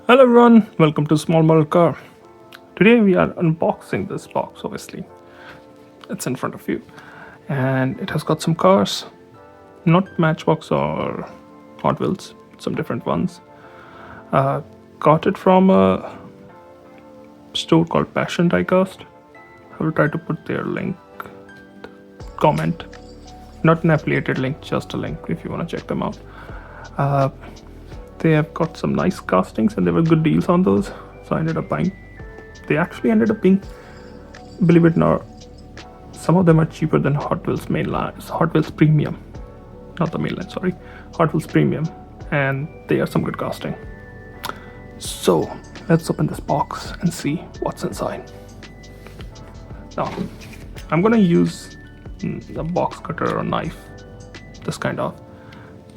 Hello everyone, welcome to smallmodelcar. Today we are unboxing this box. Obviously it's in front of you and it has got some cars, not Matchbox or Hot Wheels, some different ones. Got it from a store called Passion Diecast. I will try to put their link, comment, not an affiliated link, just a link if you want to check them out. They have got some nice castings and there were good deals on those, so I ended up buying. They actually ended up being, believe it or not, some of them are cheaper than Hot Wheels mainline, Hot Wheels Premium, not the mainline, sorry, Hot Wheels Premium, and they are some good casting. So let's open this box and see what's inside. Now I'm gonna use a box cutter or knife, this kind of.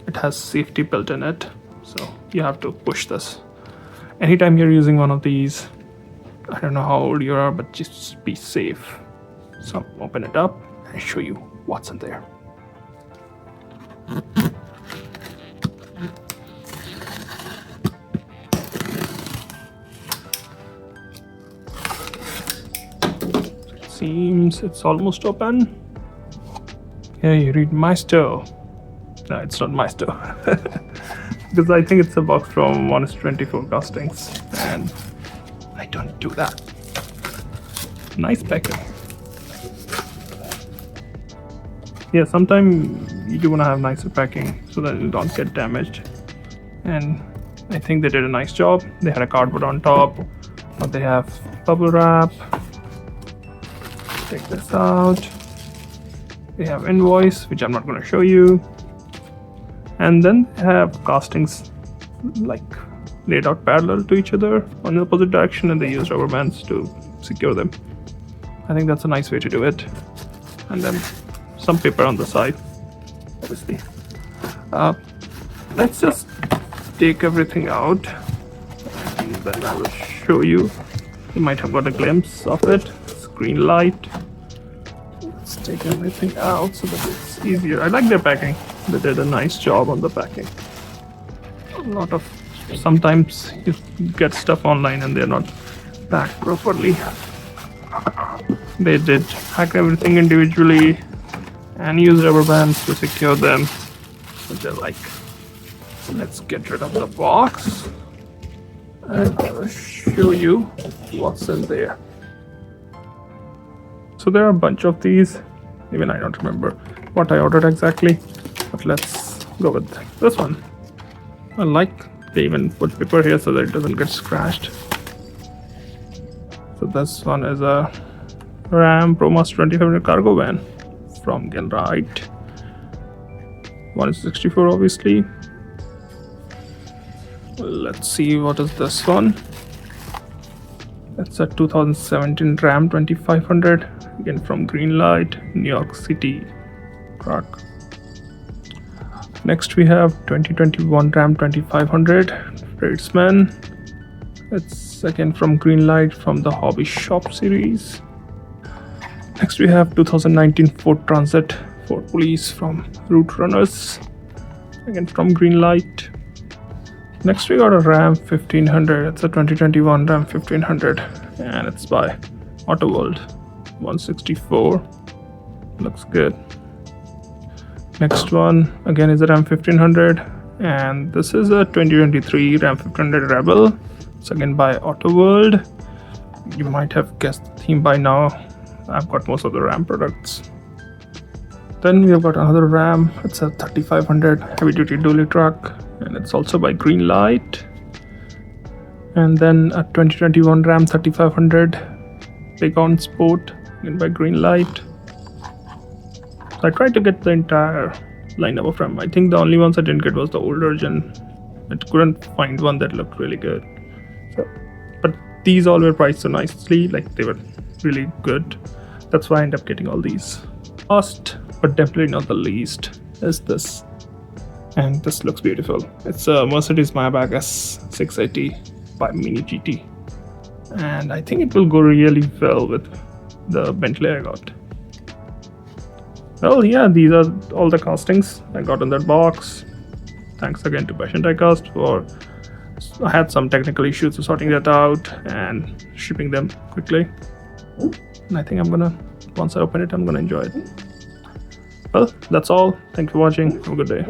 It has safety built in it, so you have to push this. Anytime you're using one of these, I don't know how old you are, but just be safe. So open it up and show you what's in there. It seems it's almost open. Here you read Meister. No, it's not Meister. Because I think it's a box from 1:24 castings, and I don't do that. Nice package. Yeah, sometimes you do want to have nicer packing so that it don't get damaged. And I think they did a nice job. They had a cardboard on top, but they have bubble wrap. Take this out. They have invoice, which I'm not going to show you. And then they have castings like laid out parallel to each other on the opposite direction, and they use rubber bands to secure them. I think that's a nice way to do it. And then some paper on the side, obviously. Let's just take everything out, and then I will show you. You might have got a glimpse of it. It's green light. Let's take everything out so that it's easier. I like their packing. They did a nice job on the packing. Sometimes you get stuff online and they're not packed properly. They did pack everything individually and use rubber bands to secure them, which I like. So let's get rid of the box and I'll show you what's in there. So there are a bunch of these. Even I don't remember what I ordered exactly, but let's go with this one. I like they even put paper here so that it doesn't get scratched. So this one is a Ram ProMaster 2500 cargo van from Greenlight. One is 64 obviously. Let's see what is this one. It's a 2017 Ram 2500, again from Greenlight, New York City truck. Next we have 2021 Ram 2500 Tradesman. It's again from Greenlight from the Hobby Shop series. Next we have 2019 Ford Transit Ford Police from Route Runners, again from Greenlight. Next we got a Ram 1500. It's a 2021 Ram 1500 and it's by Auto World, 164. Looks good. Next one again is a Ram 1500, and this is a 2023 Ram 1500 Rebel. It's again by Auto World. You might have guessed the theme by now. I've got most of the Ram products. Then we have got another Ram. It's a 3500 heavy duty dually truck, and it's also by Greenlight. And then a 2021 Ram 3500 Big-On Sport, again by Greenlight. So I tried to get the entire lineup of Ram. I think the only ones I didn't get was the older gen. I couldn't find one that looked really good. So, but these all were priced so nicely, like they were really good. That's why I ended up getting all these. Last, but definitely not the least, is this. And this looks beautiful. It's a Mercedes Maybach S680 by Mini GT. And I think it will go really well with the Bentley I got. Well, yeah, these are all the castings I got in that box. Thanks again to Passion Diecast for So I had some technical issues, so sorting that out and shipping them quickly. And I think once I open it, I'm gonna enjoy it. Well, that's all. Thank you for watching. Have a good day.